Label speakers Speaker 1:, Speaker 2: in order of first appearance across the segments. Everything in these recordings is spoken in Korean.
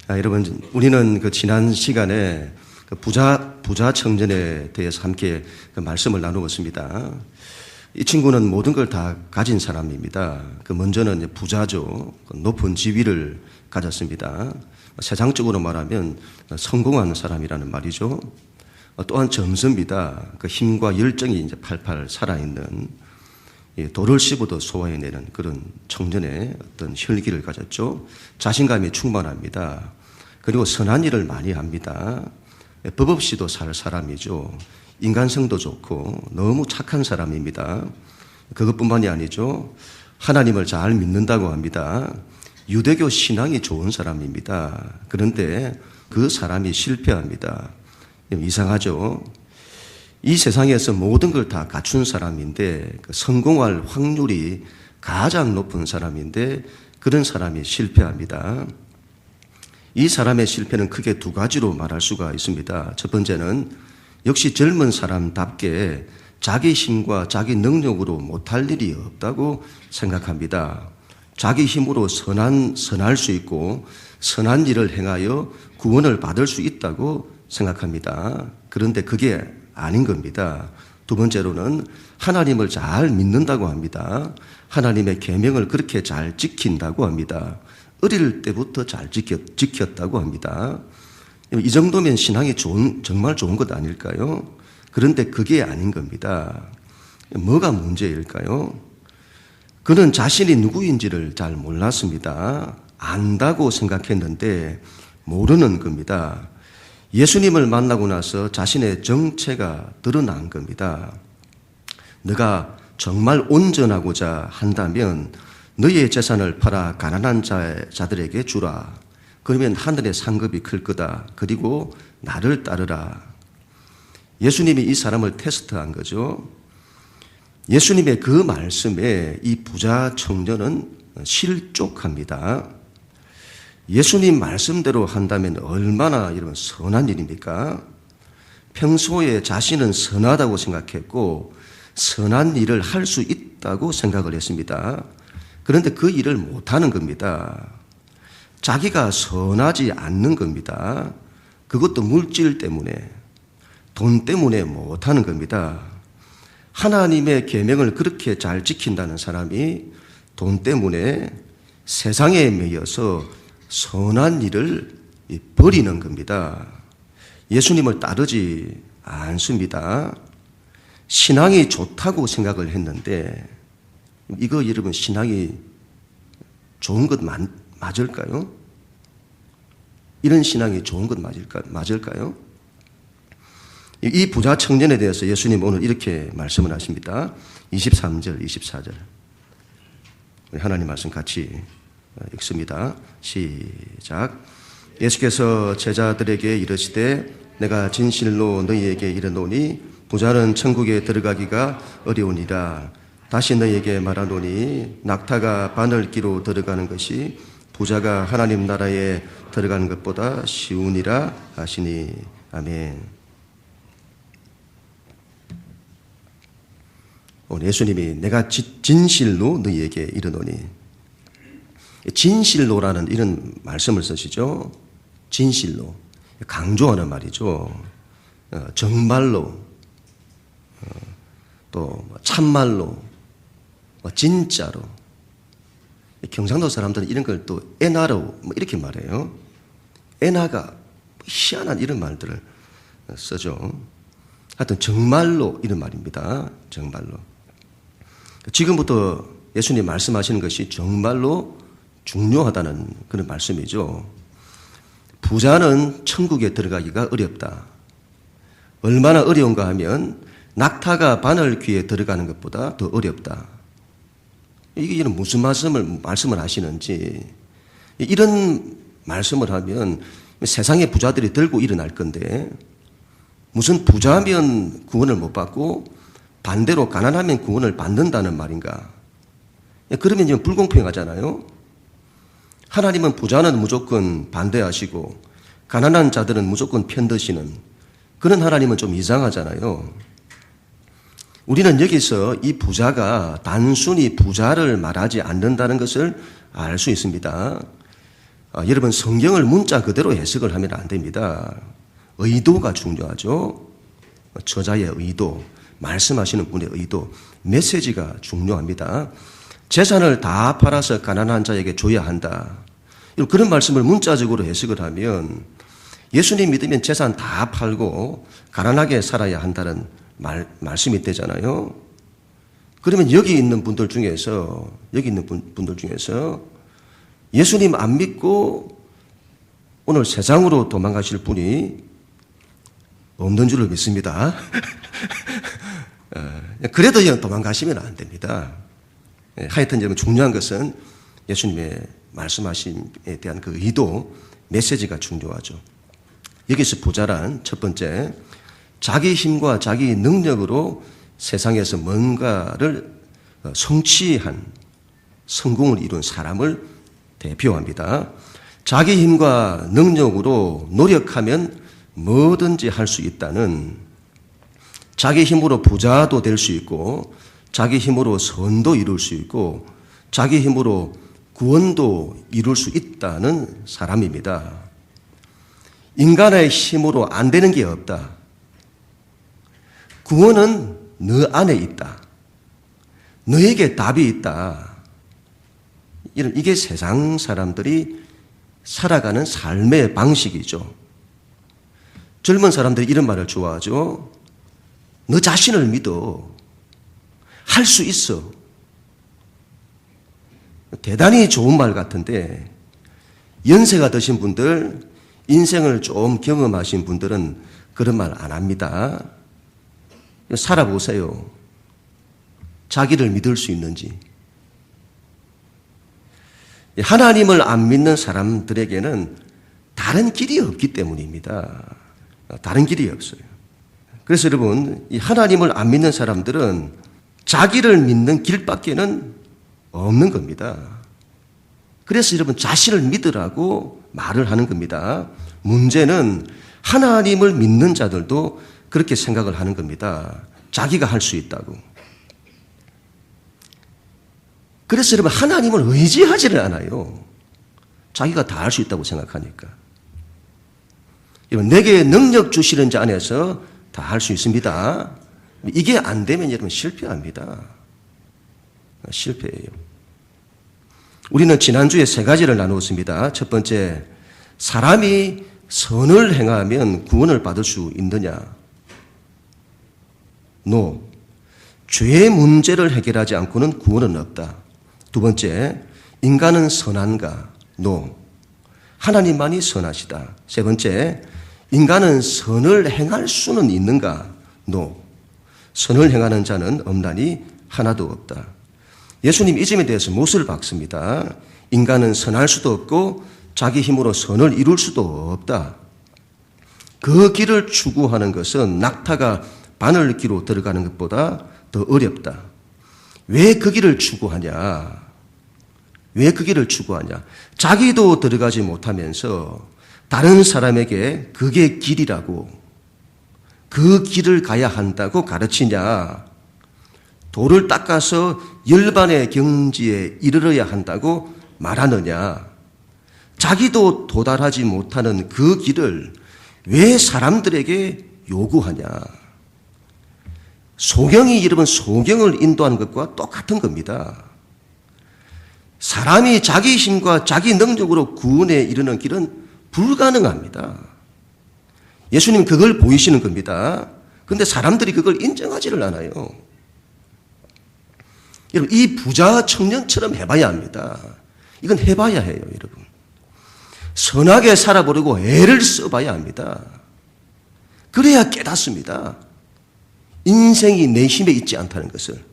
Speaker 1: 여러분, 우리는 그 지난 시간에 그 부자 청년에 대해서 함께 그 말씀을 나누었습니다. 이 친구는 모든 걸 다 가진 사람입니다. 그 먼저는 이제 부자죠. 높은 지위를 가졌습니다. 세상적으로 말하면 성공한 사람이라는 말이죠. 또한 점수입니다. 그 힘과 열정이 이제 팔팔 살아있는, 돌을 씹어도 소화해내는 그런 청년의 어떤 혈기를 가졌죠. 자신감이 충만합니다. 그리고 선한 일을 많이 합니다. 법 없이도 살 사람이죠. 인간성도 좋고 너무 착한 사람입니다. 그것뿐만이 아니죠. 하나님을 잘 믿는다고 합니다. 유대교 신앙이 좋은 사람입니다. 그런데 그 사람이 실패합니다. 이상하죠. 이 세상에서 모든 걸 다 갖춘 사람인데 성공할 확률이 가장 높은 사람인데 그런 사람이 실패합니다. 이 사람의 실패는 크게 두 가지로 말할 수가 있습니다. 첫 번째는 역시 젊은 사람답게 자기 힘과 자기 능력으로 못할 일이 없다고 생각합니다. 자기 힘으로 선할 수 있고 선한 일을 행하여 구원을 받을 수 있다고 생각합니다. 그런데 그게 아닌 겁니다. 두 번째로는 하나님을 잘 믿는다고 합니다. 하나님의 계명을 그렇게 잘 지킨다고 합니다. 어릴 때부터 잘 지켰다고 합니다. 이 정도면 신앙이 정말 좋은 것 아닐까요? 그런데 그게 아닌 겁니다. 뭐가 문제일까요? 그는 자신이 누구인지를 잘 몰랐습니다. 안다고 생각했는데 모르는 겁니다. 예수님을 만나고 나서 자신의 정체가 드러난 겁니다. 너가 정말 온전하고자 한다면 너의 재산을 팔아 가난한 자들에게 주라. 그러면 하늘의 상급이 클 거다. 그리고 나를 따르라. 예수님이 이 사람을 테스트한 거죠. 예수님의 그 말씀에 이 부자 청년은 실족합니다. 예수님 말씀대로 한다면 얼마나 이런 선한 일입니까? 평소에 자신은 선하다고 생각했고 선한 일을 할 수 있다고 생각을 했습니다. 그런데 그 일을 못하는 겁니다. 자기가 선하지 않는 겁니다. 그것도 물질 때문에, 돈 때문에 못하는 겁니다. 하나님의 계명을 그렇게 잘 지킨다는 사람이 돈 때문에 세상에 매여서 선한 일을 버리는 겁니다. 예수님을 따르지 않습니다. 신앙이 좋다고 생각을 했는데 이거 여러분 신앙이 좋은 것 맞을까요? 이런 신앙이 좋은 것 맞을까요? 이 부자 청년에 대해서 예수님 오늘 이렇게 말씀을 하십니다. 23절, 24절. 우리 하나님 말씀 같이 읽습니다. 시작. 예수께서 제자들에게 이르시되 내가 진실로 너희에게 이르노니 부자는 천국에 들어가기가 어려우니라. 다시 너희에게 말하노니 낙타가 바늘기로 들어가는 것이 부자가 하나님 나라에 들어가는 것보다 쉬우니라 하시니. 아멘. 오늘 예수님이 내가 진실로 너희에게 이르노니, 진실로라는 이런 말씀을 쓰시죠. 진실로, 강조하는 말이죠. 정말로, 또 참말로, 진짜로. 경상도 사람들은 이런 걸 또 에나로 이렇게 말해요. 에나가 희한한 이런 말들을 쓰죠. 하여튼 정말로 이런 말입니다. 정말로. 지금부터 예수님 말씀하시는 것이 정말로 중요하다는 그런 말씀이죠. 부자는 천국에 들어가기가 어렵다. 얼마나 어려운가 하면 낙타가 바늘 귀에 들어가는 것보다 더 어렵다. 이게 무슨 말씀을 하시는지. 이런 말씀을 하면 세상의 부자들이 들고 일어날 건데 무슨 부자면 구원을 못 받고 반대로 가난하면 구원을 받는다는 말인가? 그러면 이건 불공평하잖아요. 하나님은 부자는 무조건 반대하시고 가난한 자들은 무조건 편드시는 그런 하나님은 좀 이상하잖아요. 우리는 여기서 이 부자가 단순히 부자를 말하지 않는다는 것을 알 수 있습니다. 여러분 성경을 문자 그대로 해석을 하면 안 됩니다. 의도가 중요하죠. 저자의 의도, 말씀하시는 분의 의도, 메시지가 중요합니다. 재산을 다 팔아서 가난한 자에게 줘야 한다. 그런 말씀을 문자적으로 해석을 하면 예수님 믿으면 재산 다 팔고 가난하게 살아야 한다는 말씀이 되잖아요. 그러면 여기 있는 분들 중에서 예수님 안 믿고 오늘 세상으로 도망가실 분이 없는 줄로 믿습니다. 그래도 도망가시면 안 됩니다. 하여튼 여러분 중요한 것은 예수님의 말씀하심에 대한 그 의도, 메시지가 중요하죠. 여기서 부자란 첫 번째, 자기 힘과 자기 능력으로 세상에서 뭔가를 성취한 성공을 이룬 사람을 대표합니다. 자기 힘과 능력으로 노력하면 뭐든지 할 수 있다는, 자기 힘으로 부자도 될 수 있고 자기 힘으로 선도 이룰 수 있고 자기 힘으로 구원도 이룰 수 있다는 사람입니다. 인간의 힘으로 안 되는 게 없다. 구원은 너 안에 있다. 너에게 답이 있다. 이게 세상 사람들이 살아가는 삶의 방식이죠. 젊은 사람들이 이런 말을 좋아하죠. 너 자신을 믿어. 할 수 있어. 대단히 좋은 말 같은데 연세가 드신 분들, 인생을 좀 경험하신 분들은 그런 말 안 합니다. 살아보세요. 자기를 믿을 수 있는지. 하나님을 안 믿는 사람들에게는 다른 길이 없기 때문입니다. 다른 길이 없어요. 그래서 여러분, 이 하나님을 안 믿는 사람들은 자기를 믿는 길밖에는 없는 겁니다. 그래서 여러분 자신을 믿으라고 말을 하는 겁니다. 문제는 하나님을 믿는 자들도 그렇게 생각을 하는 겁니다. 자기가 할 수 있다고. 그래서 여러분 하나님을 의지하지를 않아요. 자기가 다 할 수 있다고 생각하니까. 여러분 내게 능력 주시는 자 안에서 다 할 수 있습니다. 이게 안 되면 여러분 실패합니다. 실패해요. 우리는 지난주에 세 가지를 나누었습니다. 첫 번째, 사람이 선을 행하면 구원을 받을 수 있느냐? No. 죄의 문제를 해결하지 않고는 구원은 없다. 두 번째, 인간은 선한가? No. 하나님만이 선하시다. 세 번째, 인간은 선을 행할 수는 있는가? No. 선을 행하는 자는 없나니 하나도 없다. 예수님 이 점에 대해서 못을 박습니다. 인간은 선할 수도 없고 자기 힘으로 선을 이룰 수도 없다. 그 길을 추구하는 것은 낙타가 바늘기로 들어가는 것보다 더 어렵다. 왜 그 길을 추구하냐? 왜 그 길을 추구하냐? 자기도 들어가지 못하면서 다른 사람에게 그게 길이라고, 그 길을 가야 한다고 가르치냐? 돌을 닦아서 열반의 경지에 이르러야 한다고 말하느냐? 자기도 도달하지 못하는 그 길을 왜 사람들에게 요구하냐? 소경이 여러분 소경을 인도하는 것과 똑같은 겁니다. 사람이 자기 힘과 자기 능력으로 구원에 이르는 길은 불가능합니다. 예수님 그걸 보이시는 겁니다. 그런데 사람들이 그걸 인정하지를 않아요. 여러분 이 부자 청년처럼 해봐야 합니다. 이건 해봐야 해요, 여러분. 선하게 살아보려고 애를 써봐야 합니다. 그래야 깨닫습니다. 인생이 내 힘에 있지 않다는 것을.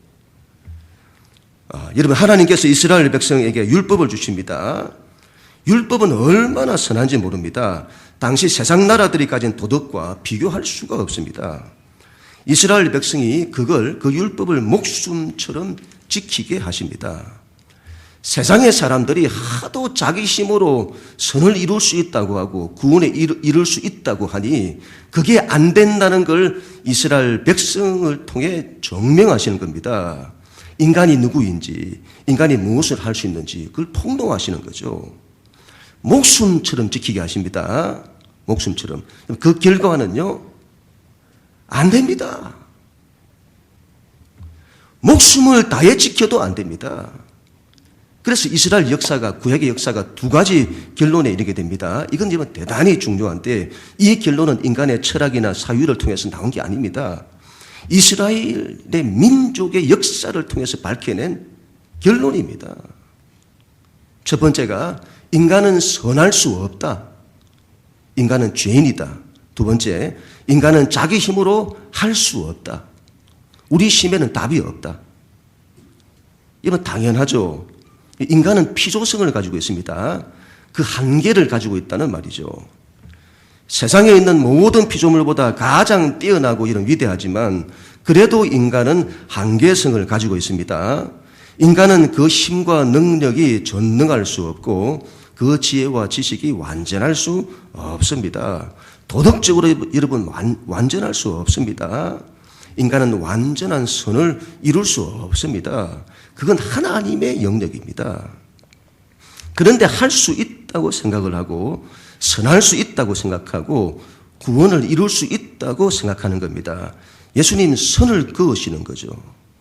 Speaker 1: 여러분 하나님께서 이스라엘 백성에게 율법을 주십니다. 율법은 얼마나 선한지 모릅니다. 당시 세상 나라들이 가진 도덕과 비교할 수가 없습니다. 이스라엘 백성이 그 율법을 목숨처럼 지키게 하십니다. 세상의 사람들이 하도 자기 힘으로 선을 이룰 수 있다고 하고 구원에 이룰 수 있다고 하니 그게 안 된다는 걸 이스라엘 백성을 통해 증명하시는 겁니다. 인간이 누구인지, 인간이 무엇을 할 수 있는지 그걸 폭로하시는 거죠. 목숨처럼 지키게 하십니다. 목숨처럼. 그 결과는요, 안 됩니다. 목숨을 다해 지켜도 안 됩니다. 그래서 이스라엘 역사가, 구약의 역사가 두 가지 결론에 이르게 됩니다. 이건 지금 대단히 중요한데, 이 결론은 인간의 철학이나 사유를 통해서 나온 게 아닙니다. 이스라엘의 민족의 역사를 통해서 밝혀낸 결론입니다. 첫 번째가 인간은 선할 수 없다. 인간은 죄인이다. 두 번째, 인간은 자기 힘으로 할 수 없다. 우리 힘에는 답이 없다. 이건 당연하죠. 인간은 피조성을 가지고 있습니다. 그 한계를 가지고 있다는 말이죠. 세상에 있는 모든 피조물보다 가장 뛰어나고 이런 위대하지만 그래도 인간은 한계성을 가지고 있습니다. 인간은 그 힘과 능력이 전능할 수 없고 그 지혜와 지식이 완전할 수 없습니다. 도덕적으로 여러분 완전할 수 없습니다. 인간은 완전한 선을 이룰 수 없습니다. 그건 하나님의 영역입니다. 그런데 할 수 있다고 생각을 하고 선할 수 있다고 생각하고 구원을 이룰 수 있다고 생각하는 겁니다. 예수님 선을 그으시는 거죠.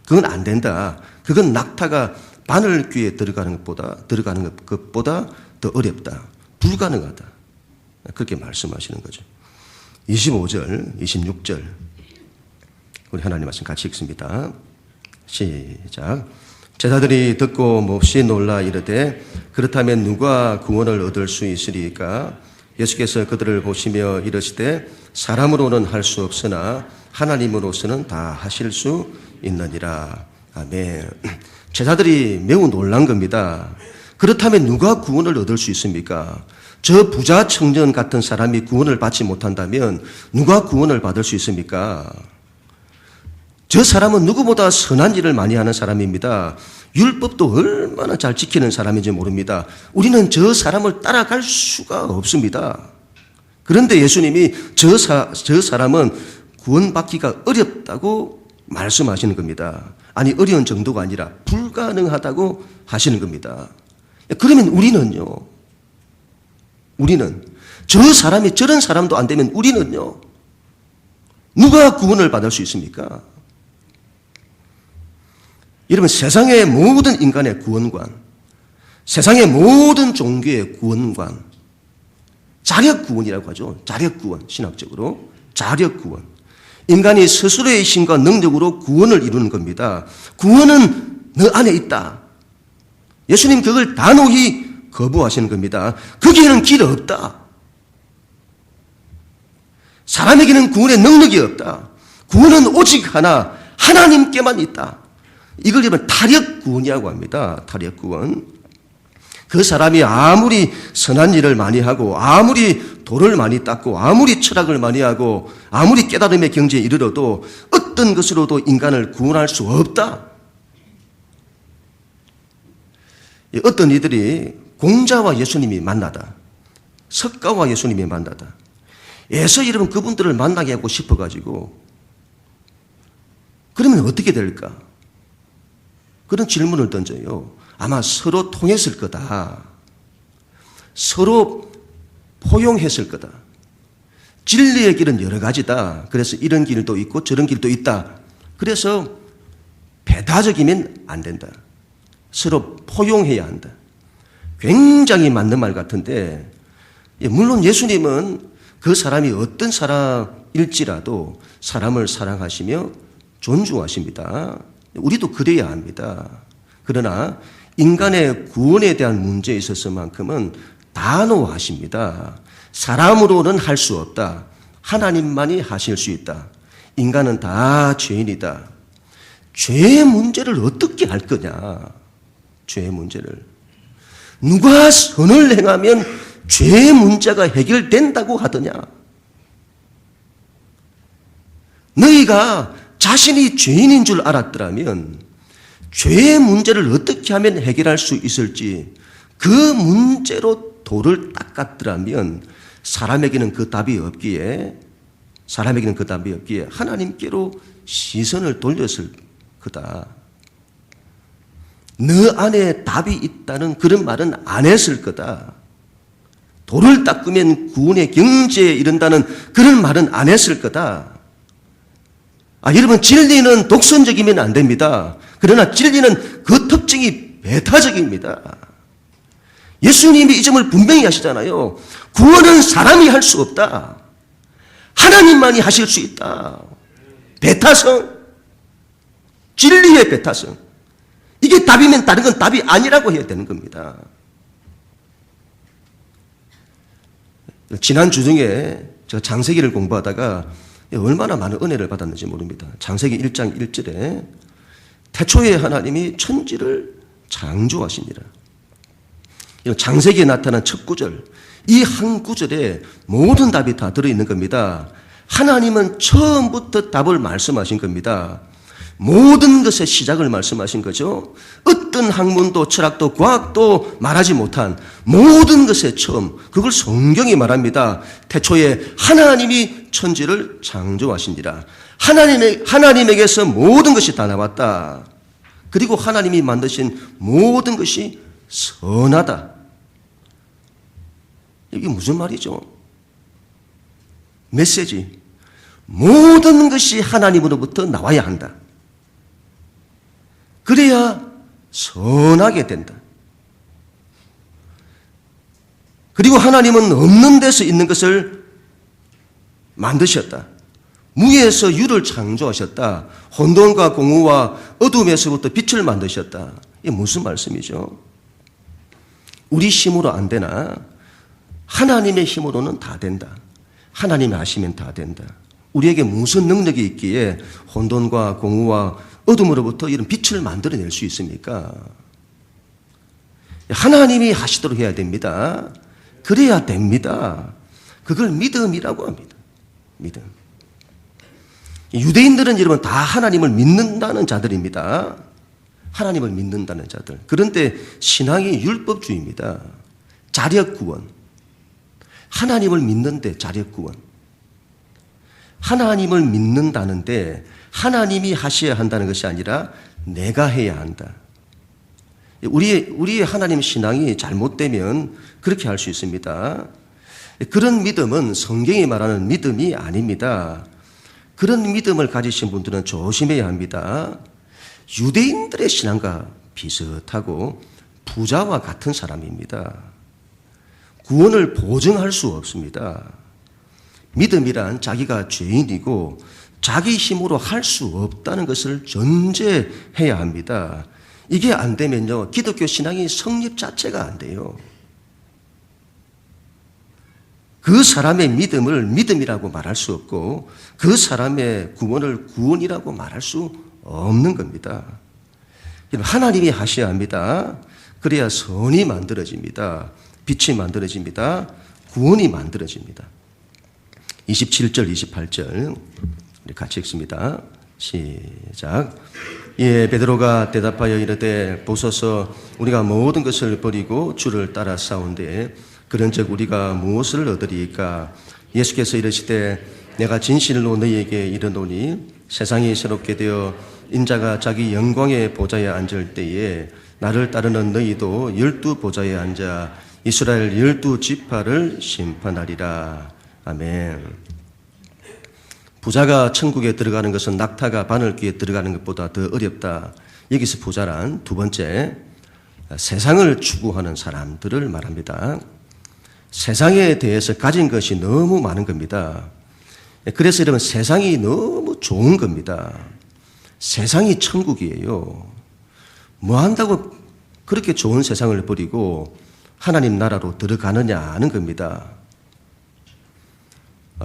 Speaker 1: 그건 안 된다. 그건 낙타가 바늘귀에 들어가는 것보다 더 어렵다. 불가능하다. 그렇게 말씀하시는 거죠. 25절, 26절 우리 하나님 말씀 같이 읽습니다. 시작. 제자들이 듣고 몹시 놀라 이르되 그렇다면 누가 구원을 얻을 수 있으리까? 예수께서 그들을 보시며 이르시되 사람으로는 할 수 없으나 하나님으로서는 다 하실 수 있느니라. 아멘. 제자들이 매우 놀란 겁니다. 그렇다면 누가 구원을 얻을 수 있습니까? 저 부자 청년 같은 사람이 구원을 받지 못한다면 누가 구원을 받을 수 있습니까? 저 사람은 누구보다 선한 일을 많이 하는 사람입니다. 율법도 얼마나 잘 지키는 사람인지 모릅니다. 우리는 저 사람을 따라갈 수가 없습니다. 그런데 예수님이 저 사람은 구원받기가 어렵다고 말씀하시는 겁니다. 아니 어려운 정도가 아니라 불가능하다고 하시는 겁니다. 그러면 우리는요. 우리는 저 사람이 저런 사람도 안 되면 우리는요. 누가 구원을 받을 수 있습니까? 여러분 세상의 모든 인간의 구원관, 세상의 모든 종교의 구원관, 자력구원이라고 하죠. 자력구원, 신학적으로 자력구원. 인간이 스스로의 힘과 능력으로 구원을 이루는 겁니다. 구원은 너 안에 있다. 예수님 그걸 단호히 거부하시는 겁니다. 거기에는 길 없다. 사람에게는 구원의 능력이 없다. 구원은 오직 하나, 하나님께만 있다. 이걸 이르면 타력구원이라고 합니다. 타력구원. 그 사람이 아무리 선한 일을 많이 하고 아무리 돌을 많이 닦고 아무리 철학을 많이 하고 아무리 깨달음의 경지에 이르러도 어떤 것으로도 인간을 구원할 수 없다. 어떤 이들이 공자와 예수님이 만나다. 석가와 예수님이 만나다. 애서 여러분 그분들을 만나게 하고 싶어가지고 그러면 어떻게 될까? 그런 질문을 던져요. 아마 서로 통했을 거다. 서로 포용했을 거다. 진리의 길은 여러 가지다. 그래서 이런 길도 있고 저런 길도 있다. 그래서 배타적이면 안 된다. 서로 포용해야 한다. 굉장히 맞는 말 같은데 물론 예수님은 그 사람이 어떤 사람일지라도 사람을 사랑하시며 존중하십니다. 우리도 그래야 합니다. 그러나 인간의 구원에 대한 문제에 있어서만큼은 단호하십니다. 사람으로는 할 수 없다. 하나님만이 하실 수 있다. 인간은 다 죄인이다. 죄의 문제를 어떻게 할 거냐? 죄의 문제를. 누가 선을 행하면 죄의 문제가 해결된다고 하더냐? 너희가 자신이 죄인인 줄 알았더라면 죄의 문제를 어떻게 하면 해결할 수 있을지 그 문제로 돌을 닦았더라면 사람에게는 그 답이 없기에 하나님께로 시선을 돌렸을 거다. 너 안에 답이 있다는 그런 말은 안 했을 거다. 돌을 닦으면 구원의 경지에 이른다는 그런 말은 안 했을 거다. 여러분, 진리는 독선적이면 안 됩니다. 그러나 진리는 그 특징이 배타적입니다. 예수님이 이 점을 분명히 하시잖아요. 구원은 사람이 할 수 없다. 하나님만이 하실 수 있다. 배타성, 진리의 배타성. 이게 답이면 다른 건 답이 아니라고 해야 되는 겁니다. 지난 주중에 제가 창세기를 공부하다가 얼마나 많은 은혜를 받았는지 모릅니다. 창세기 1장 1절에 태초에 하나님이 천지를 창조하시니라. 창세기에 나타난 첫 구절, 이 한 구절에 모든 답이 다 들어있는 겁니다. 하나님은 처음부터 답을 말씀하신 겁니다. 모든 것의 시작을 말씀하신 거죠. 어떤 학문도 철학도 과학도 말하지 못한 모든 것의 처음, 그걸 성경이 말합니다. 태초에 하나님이 천지를 창조하시니라. 하나님에게서 모든 것이 다 나왔다. 그리고 하나님이 만드신 모든 것이 선하다. 이게 무슨 말이죠? 메시지. 모든 것이 하나님으로부터 나와야 한다. 그래야 선하게 된다. 그리고 하나님은 없는 데서 있는 것을 만드셨다. 무에서 유를 창조하셨다. 혼돈과 공허와 어둠에서부터 빛을 만드셨다. 이게 무슨 말씀이죠? 우리 힘으로 안 되나? 하나님의 힘으로는 다 된다. 하나님이 하시면 다 된다. 우리에게 무슨 능력이 있기에 혼돈과 공허와 어둠으로부터 이런 빛을 만들어낼 수 있습니까? 하나님이 하시도록 해야 됩니다. 그래야 됩니다. 그걸 믿음이라고 합니다. 믿음. 유대인들은 여러분 다 하나님을 믿는다는 자들입니다. 하나님을 믿는다는 자들. 그런데 신앙이 율법주의입니다. 자력구원. 하나님을 믿는데 자력구원. 하나님을 믿는다는데 하나님이 하셔야 한다는 것이 아니라 내가 해야 한다. 우리의 하나님 신앙이 잘못되면 그렇게 할 수 있습니다. 그런 믿음은 성경이 말하는 믿음이 아닙니다. 그런 믿음을 가지신 분들은 조심해야 합니다. 유대인들의 신앙과 비슷하고 부자와 같은 사람입니다. 구원을 보증할 수 없습니다. 믿음이란 자기가 죄인이고 자기 힘으로 할 수 없다는 것을 전제해야 합니다. 이게 안 되면요, 기독교 신앙이 성립 자체가 안 돼요. 그 사람의 믿음을 믿음이라고 말할 수 없고 그 사람의 구원을 구원이라고 말할 수 없는 겁니다. 하나님이 하셔야 합니다. 그래야 선이 만들어집니다. 빛이 만들어집니다. 구원이 만들어집니다. 27절, 28절 우리 같이 읽습니다. 시작. 예, 베드로가 대답하여 이르되 보소서 우리가 모든 것을 버리고 주를 따라 싸운데 그런즉 우리가 무엇을 얻으리이까? 예수께서 이르시되 내가 진실로 너희에게 이르노니 세상이 새롭게 되어 인자가 자기 영광의 보좌에 앉을 때에 나를 따르는 너희도 12 보좌에 앉아 이스라엘 12 지파를 심판하리라. 아멘. 부자가 천국에 들어가는 것은 낙타가 바늘귀에 들어가는 것보다 더 어렵다. 여기서 부자란 두 번째, 세상을 추구하는 사람들을 말합니다. 세상에 대해서 가진 것이 너무 많은 겁니다. 그래서 여러분 세상이 너무 좋은 겁니다. 세상이 천국이에요. 뭐 한다고 그렇게 좋은 세상을 버리고 하나님 나라로 들어가느냐는 겁니다.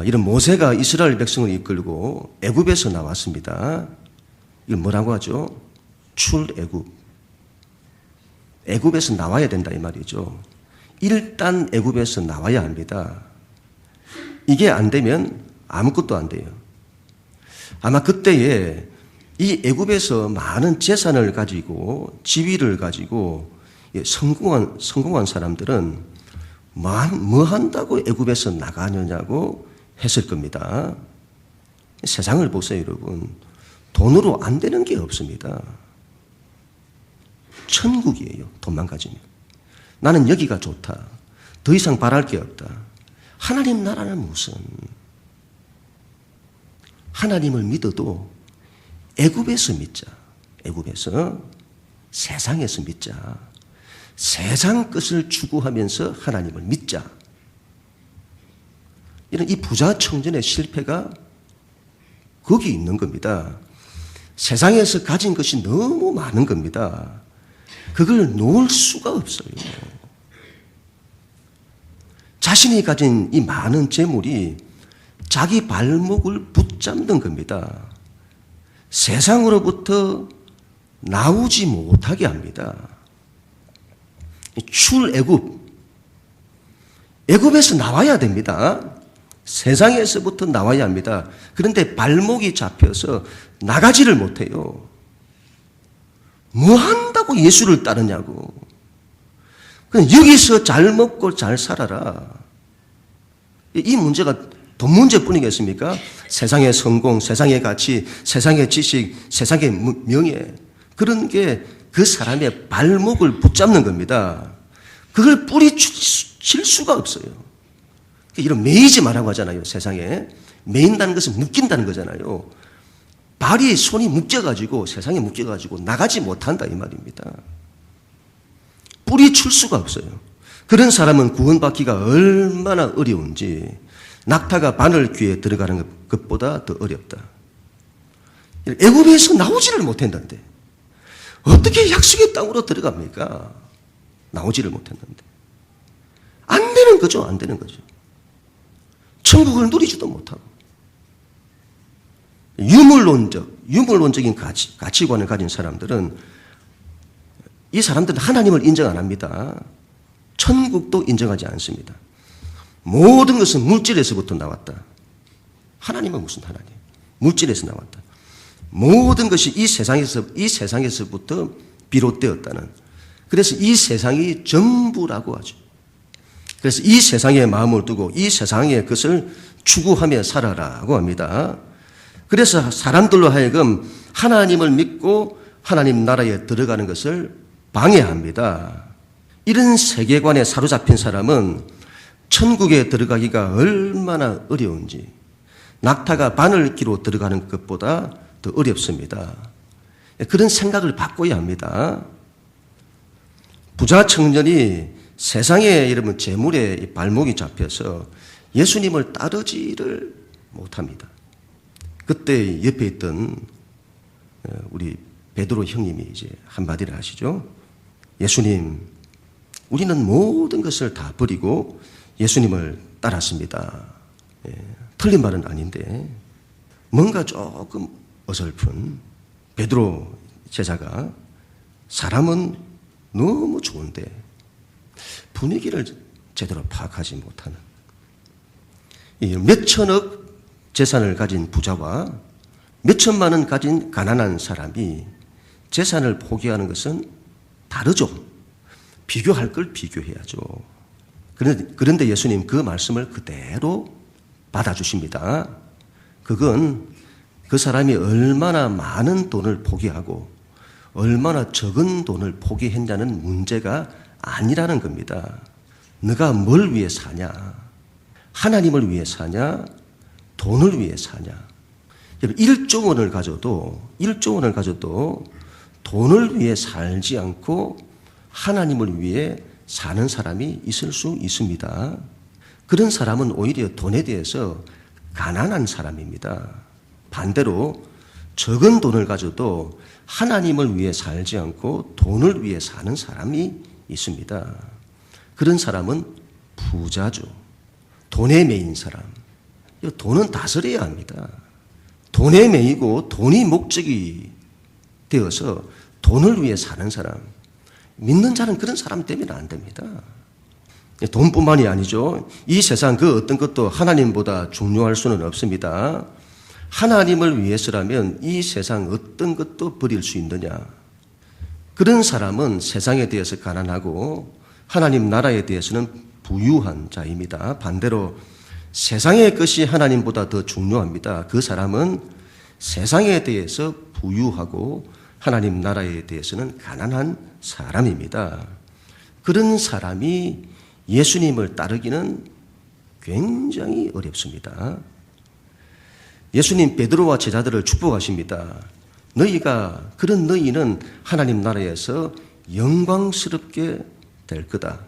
Speaker 1: 이런 모세가 이스라엘 백성을 이끌고 애굽에서 나왔습니다. 이걸 뭐라고 하죠? 출애굽. 애굽에서 나와야 된다 이 말이죠. 일단 애굽에서 나와야 합니다. 이게 안 되면 아무것도 안 돼요. 아마 그때에 이 애굽에서 많은 재산을 가지고 지위를 가지고 성공한 사람들은 뭐 한다고 애굽에서 나가느냐고 했을 겁니다. 세상을 보세요, 여러분. 돈으로 안 되는 게 없습니다. 천국이에요, 돈만 가지면. 나는 여기가 좋다. 더 이상 바랄 게 없다. 하나님 나라는 무슨? 하나님을 믿어도 애굽에서 믿자. 애굽에서, 세상에서 믿자. 세상 것을 추구하면서 하나님을 믿자. 이런 이 부자 청년의 실패가 거기 있는 겁니다. 세상에서 가진 것이 너무 많은 겁니다. 그걸 놓을 수가 없어요. 자신이 가진 이 많은 재물이 자기 발목을 붙잡는 겁니다. 세상으로부터 나오지 못하게 합니다. 출애굽, 애굽에서 나와야 됩니다. 세상에서부터 나와야 합니다. 그런데 발목이 잡혀서 나가지를 못해요. 뭐 한다고 예수를 따르냐고. 그냥 여기서 잘 먹고 잘 살아라. 이 문제가 돈 문제뿐이겠습니까? 세상의 성공, 세상의 가치, 세상의 지식, 세상의 명예, 그런 게 그 사람의 발목을 붙잡는 겁니다. 그걸 뿌리칠 수가 없어요. 이런 매이지 말라고 하잖아요. 세상에 매인다는 것은 묶인다는 거잖아요. 발이, 손이 묶여가지고, 세상에 묶여가지고 나가지 못한다 이 말입니다. 뿌리칠 수가 없어요. 그런 사람은 구원받기가 얼마나 어려운지, 낙타가 바늘 귀에 들어가는 것보다 더 어렵다. 애굽에서 나오지를 못했는데 어떻게 약속의 땅으로 들어갑니까? 나오지를 못했는데. 안 되는 거죠. 안 되는 거죠. 천국을 누리지도 못하고. 유물론적인 가치관을 가진 사람들은, 이 사람들은 하나님을 인정 안 합니다. 천국도 인정하지 않습니다. 모든 것은 물질에서부터 나왔다. 하나님은 무슨 하나님? 물질에서 나왔다. 모든 것이 이 세상에서부터 비롯되었다는. 그래서 이 세상이 전부라고 하죠. 그래서 이 세상에 마음을 두고 이 세상의 것을 추구하며 살아라고 합니다. 그래서 사람들로 하여금 하나님을 믿고 하나님 나라에 들어가는 것을 방해합니다. 이런 세계관에 사로잡힌 사람은 천국에 들어가기가 얼마나 어려운지, 낙타가 바늘기로 들어가는 것보다 더 어렵습니다. 그런 생각을 바꿔야 합니다. 부자 청년이 세상에 여러분 재물에 발목이 잡혀서 예수님을 따르지를 못합니다. 그때 옆에 있던 우리 베드로 형님이 이제 한마디를 하시죠. 예수님, 우리는 모든 것을 다 버리고 예수님을 따랐습니다. 틀린 말은 아닌데 뭔가 조금 어설픈 베드로 제자가, 사람은 너무 좋은데 분위기를 제대로 파악하지 못하는, 몇 천억 재산을 가진 부자와 몇 천만 원 가진 가난한 사람이 재산을 포기하는 것은 다르죠. 비교할 걸 비교해야죠. 그런데 예수님 그 말씀을 그대로 받아주십니다. 그건 그 사람이 얼마나 많은 돈을 포기하고 얼마나 적은 돈을 포기했냐는 문제가 아니라는 겁니다. 너가 뭘 위해 사냐? 하나님을 위해 사냐? 돈을 위해 사냐? 1조 원을 가져도 돈을 위해 살지 않고 하나님을 위해 사는 사람이 있을 수 있습니다. 그런 사람은 오히려 돈에 대해서 가난한 사람입니다. 반대로 적은 돈을 가져도 하나님을 위해 살지 않고 돈을 위해 사는 사람이 있습니다. 그런 사람은 부자죠. 돈에 매인 사람. 돈은 다스려야 합니다. 돈에 매이고 돈이 목적이 되어서 돈을 위해 사는 사람, 믿는 자는 그런 사람 때문에 안 됩니다. 돈뿐만이 아니죠. 이 세상 그 어떤 것도 하나님보다 중요할 수는 없습니다. 하나님을 위해서라면 이 세상 어떤 것도 버릴 수 있느냐. 그런 사람은 세상에 대해서 가난하고 하나님 나라에 대해서는 부유한 자입니다. 반대로 세상의 것이 하나님보다 더 중요합니다. 그 사람은 세상에 대해서 부유하고 하나님 나라에 대해서는 가난한 사람입니다. 그런 사람이 예수님을 따르기는 굉장히 어렵습니다. 예수님 베드로와 제자들을 축복하십니다. 그런 너희는 하나님 나라에서 영광스럽게 될 거다.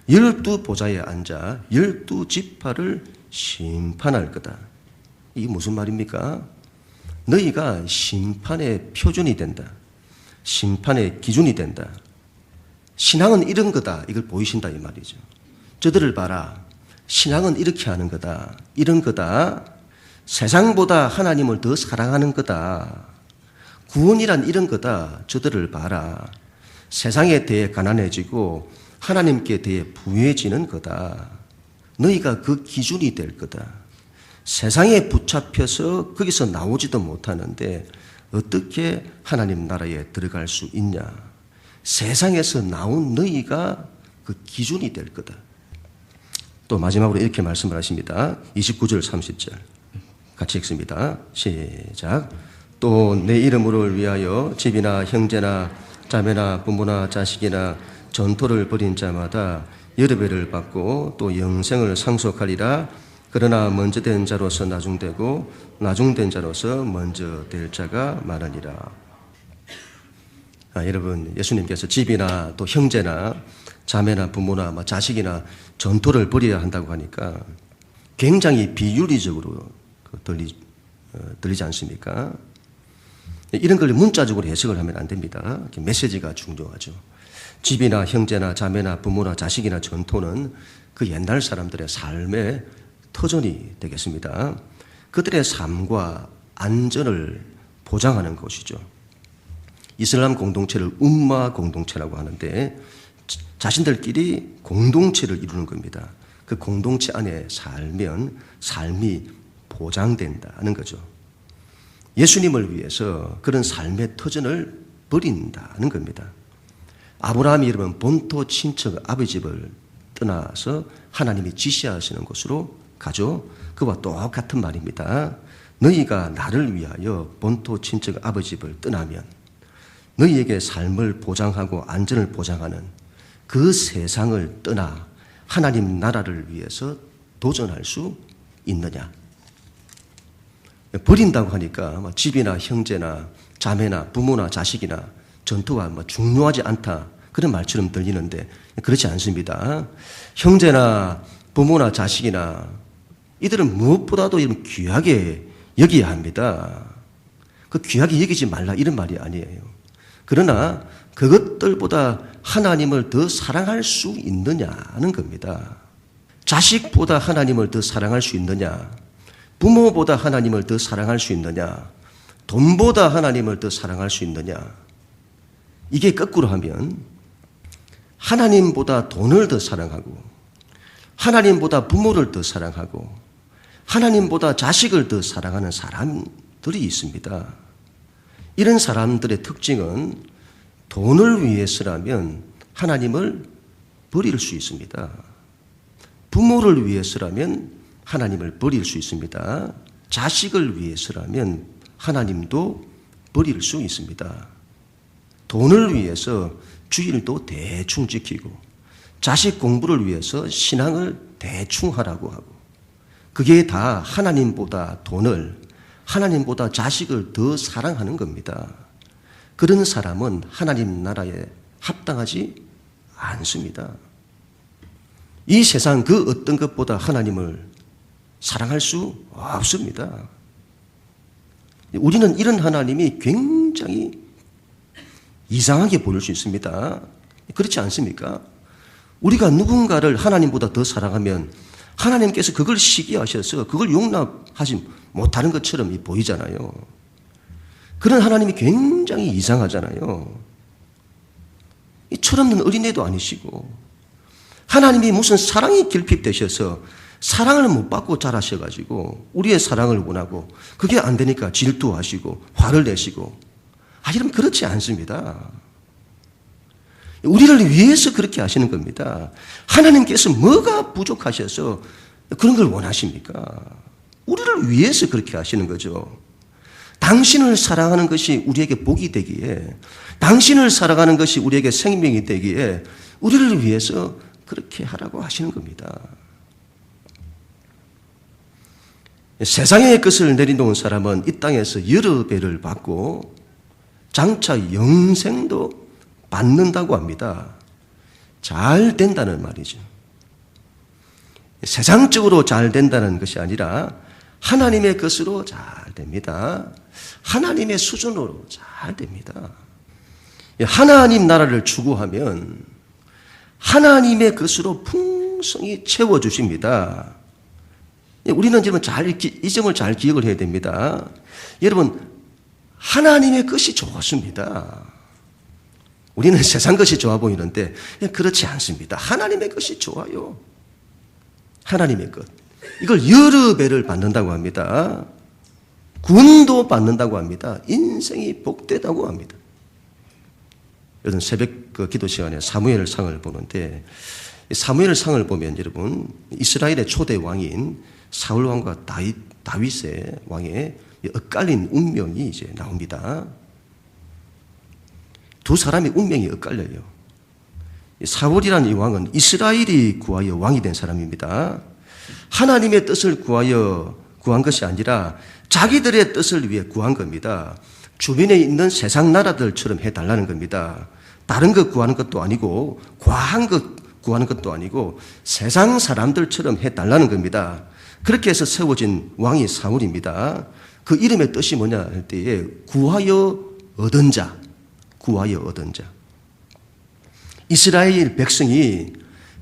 Speaker 1: 12보좌에 앉아 12지파를 심판할 거다. 이게 무슨 말입니까? 너희가 심판의 표준이 된다. 심판의 기준이 된다. 신앙은 이런 거다. 이걸 보이신다 이 말이죠. 저들을 봐라. 신앙은 이렇게 하는 거다. 이런 거다. 세상보다 하나님을 더 사랑하는 거다. 구원이란 이런 거다. 저들을 봐라. 세상에 대해 가난해지고 하나님께 대해 부유해지는 거다. 너희가 그 기준이 될 거다. 세상에 붙잡혀서 거기서 나오지도 못하는데 어떻게 하나님 나라에 들어갈 수 있냐. 세상에서 나온 너희가 그 기준이 될 거다. 또 마지막으로 이렇게 말씀을 하십니다. 29절 30절 같이 읽습니다. 시작. 또 내 이름을 위하여 집이나 형제나 자매나 부모나 자식이나 전토를 벌인 자마다 여러 배를 받고 또 영생을 상속하리라. 그러나 먼저 된 자로서 나중되고 나중된 자로서 먼저 될 자가 많으니라. 여러분, 예수님께서 집이나 또 형제나 자매나 부모나 자식이나 전토를 벌여야 한다고 하니까 굉장히 비윤리적으로 들리지 않습니까? 이런 걸 문자적으로 해석을 하면 안 됩니다. 메시지가 중요하죠. 집이나 형제나 자매나 부모나 자식이나 전토는 그 옛날 사람들의 삶의 터전이 되겠습니다. 그들의 삶과 안전을 보장하는 것이죠. 이슬람 공동체를 umma 공동체라고 하는데 자신들끼리 공동체를 이루는 겁니다. 그 공동체 안에 살면 삶이 보장된다는 거죠. 예수님을 위해서 그런 삶의 터전을 버린다는 겁니다. 아브라함이 여러분 본토 친척 아버지 집을 떠나서 하나님이 지시하시는 곳으로 가죠. 그와 똑같은 말입니다. 너희가 나를 위하여 본토 친척 아버지 집을 떠나면 너희에게 삶을 보장하고 안전을 보장하는 그 세상을 떠나 하나님 나라를 위해서 도전할 수 있느냐. 버린다고 하니까 집이나 형제나 자매나 부모나 자식이나 전투가 중요하지 않다. 그런 말처럼 들리는데 그렇지 않습니다. 형제나 부모나 자식이나 이들은 무엇보다도 귀하게 여겨야 합니다. 그 귀하게 여기지 말라 이런 말이 아니에요. 그러나 그것들보다 하나님을 더 사랑할 수 있느냐는 겁니다. 자식보다 하나님을 더 사랑할 수 있느냐, 부모보다 하나님을 더 사랑할 수 있느냐, 돈보다 하나님을 더 사랑할 수 있느냐. 이게 거꾸로 하면 하나님보다 돈을 더 사랑하고 하나님보다 부모를 더 사랑하고 하나님보다 자식을 더 사랑하는 사람들이 있습니다. 이런 사람들의 특징은 돈을 위해서라면 하나님을 버릴 수 있습니다. 부모를 위해서라면 하나님을 버릴 수 있습니다. 자식을 위해서라면 하나님도 버릴 수 있습니다. 돈을 위해서 주일도 대충 지키고 자식 공부를 위해서 신앙을 대충 하라고 하고 그게 다 하나님보다 돈을 하나님보다 자식을 더 사랑하는 겁니다. 그런 사람은 하나님 나라에 합당하지 않습니다. 이 세상 그 어떤 것보다 하나님을 사랑할 수 없습니다. 우리는 이런 하나님이 굉장히 이상하게 보일 수 있습니다. 그렇지 않습니까? 우리가 누군가를 하나님보다 더 사랑하면 하나님께서 그걸 시기하셔서 그걸 용납하지 못하는 것처럼 보이잖아요. 그런 하나님이 굉장히 이상하잖아요. 이 철없는 어린애도 아니시고 하나님이 무슨 사랑이 결핍되셔서 사랑을 못 받고 자라셔가지고 우리의 사랑을 원하고 그게 안 되니까 질투하시고 화를 내시고 여러분 그렇지 않습니다. 우리를 위해서 그렇게 하시는 겁니다. 하나님께서 뭐가 부족하셔서 그런 걸 원하십니까? 우리를 위해서 그렇게 하시는 거죠. 당신을 사랑하는 것이 우리에게 복이 되기에 당신을 사랑하는 것이 우리에게 생명이 되기에 우리를 위해서 그렇게 하라고 하시는 겁니다. 세상의 것을 내려놓은 사람은 이 땅에서 여러 배를 받고 장차 영생도 받는다고 합니다. 잘 된다는 말이죠. 세상적으로 잘 된다는 것이 아니라 하나님의 것으로 잘 됩니다. 하나님의 수준으로 잘 됩니다. 하나님 나라를 추구하면 하나님의 것으로 풍성히 채워주십니다. 우리는 지금 이 점을 잘 기억을 해야 됩니다. 여러분, 하나님의 것이 좋습니다. 우리는 세상 것이 좋아 보이는데 그렇지 않습니다. 하나님의 것이 좋아요. 하나님의 것. 이걸 여러 배를 받는다고 합니다. 구원도 받는다고 합니다. 인생이 복되다고 합니다. 요즘 새벽 기도 시간에 사무엘 상을 보는데 사무엘 상을 보면 여러분 이스라엘의 초대 왕인 사울 왕과 다윗의 왕의 엇갈린 운명이 이제 나옵니다. 두 사람의 운명이 엇갈려요. 사울이라는 이 왕은 이스라엘이 구하여 왕이 된 사람입니다. 하나님의 뜻을 구하여 구한 것이 아니라 자기들의 뜻을 위해 구한 겁니다. 주변에 있는 세상 나라들처럼 해달라는 겁니다. 다른 것 구하는 것도 아니고 과한 것 구하는 것도 아니고 세상 사람들처럼 해달라는 겁니다. 그렇게 해서 세워진 왕이 사울입니다. 그 이름의 뜻이 뭐냐 할 때에 구하여 얻은 자, 구하여 얻은 자. 이스라엘 백성이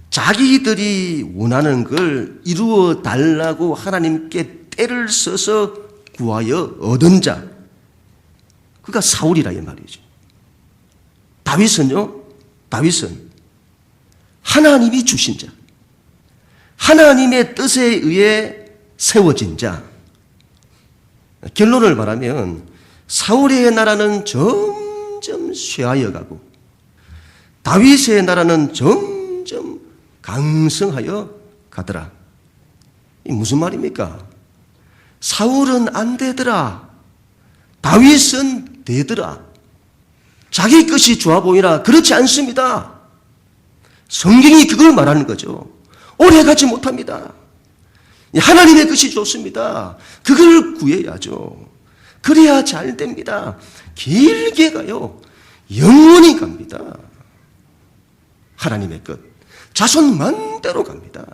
Speaker 1: 자기들이 원하는 걸 이루어 달라고 하나님께 때를 써서 구하여 얻은 자. 그가 사울이라 이 말이죠. 다윗은요? 다윗은 하나님이 주신 자. 하나님의 뜻에 의해 세워진 자. 결론을 말하면 사울의 나라는 점점 쇠하여 가고 다윗의 나라는 점점 강성하여 가더라. 이 무슨 말입니까? 사울은 안 되더라. 다윗은 되더라. 자기 것이 좋아 보이나? 그렇지 않습니다. 성경이 그걸 말하는 거죠. 오래 가지 못합니다. 하나님의 것이 좋습니다. 그걸 구해야죠. 그래야 잘 됩니다. 길게 가요. 영원히 갑니다. 하나님의 것. 자손 만대로 갑니다.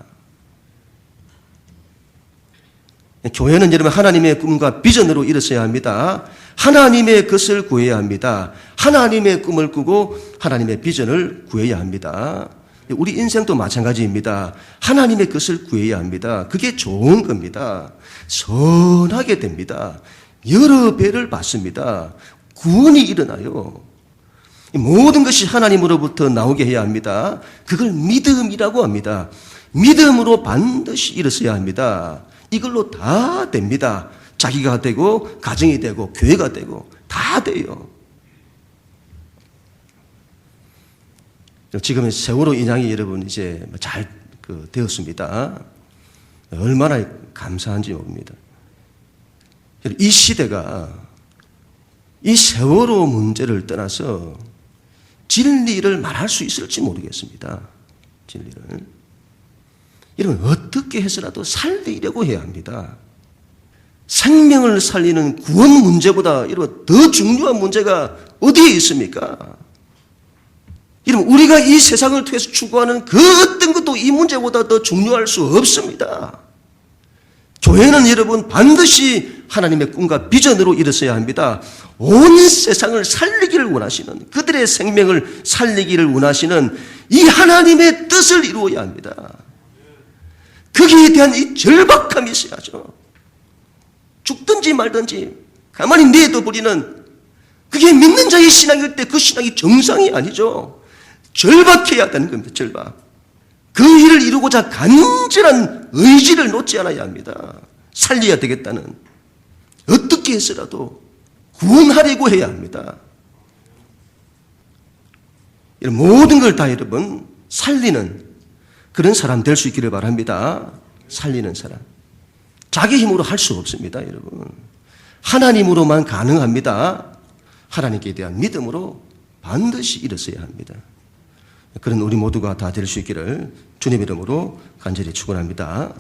Speaker 1: 교회는 여러분 하나님의 꿈과 비전으로 일어서야 합니다. 하나님의 것을 구해야 합니다. 하나님의 꿈을 꾸고 하나님의 비전을 구해야 합니다. 우리 인생도 마찬가지입니다. 하나님의 것을 구해야 합니다. 그게 좋은 겁니다. 선하게 됩니다. 여러 배를 받습니다. 구원이 일어나요. 모든 것이 하나님으로부터 나오게 해야 합니다. 그걸 믿음이라고 합니다. 믿음으로 반드시 일어서야 합니다. 이걸로 다 됩니다. 자기가 되고 가정이 되고 교회가 되고 다 돼요. 지금은 세월호 인양이 여러분 이제 잘 되었습니다. 얼마나 감사한지 모릅니다. 이 시대가 이 세월호 문제를 떠나서 진리를 말할 수 있을지 모르겠습니다. 진리를. 여러분 어떻게 해서라도 살리려고 해야 합니다. 생명을 살리는 구원 문제보다 여러분 더 중요한 문제가 어디에 있습니까? 여러분 우리가 이 세상을 통해서 추구하는 그 어떤 것도 이 문제보다 더 중요할 수 없습니다. 교회는 여러분 반드시 하나님의 꿈과 비전으로 일어서야 합니다. 온 세상을 살리기를 원하시는 그들의 생명을 살리기를 원하시는 이 하나님의 뜻을 이루어야 합니다. 거기에 대한 이 절박함이 있어야죠. 죽든지 말든지 가만히 내둬 버리는 그게 믿는 자의 신앙일 때 그 신앙이 정상이 아니죠. 절박해야 되는 겁니다. 절박. 그 일을 이루고자 간절한 의지를 놓지 않아야 합니다. 살려야 되겠다는 어떻게 해서라도 구원하려고 해야 합니다. 이런 모든 걸 다 여러분 살리는 그런 사람 될 수 있기를 바랍니다. 살리는 사람. 자기 힘으로 할 수 없습니다, 여러분. 하나님으로만 가능합니다. 하나님께 대한 믿음으로 반드시 일어서야 합니다. 그런 우리 모두가 다 될 수 있기를 주님 이름으로 간절히 축원합니다.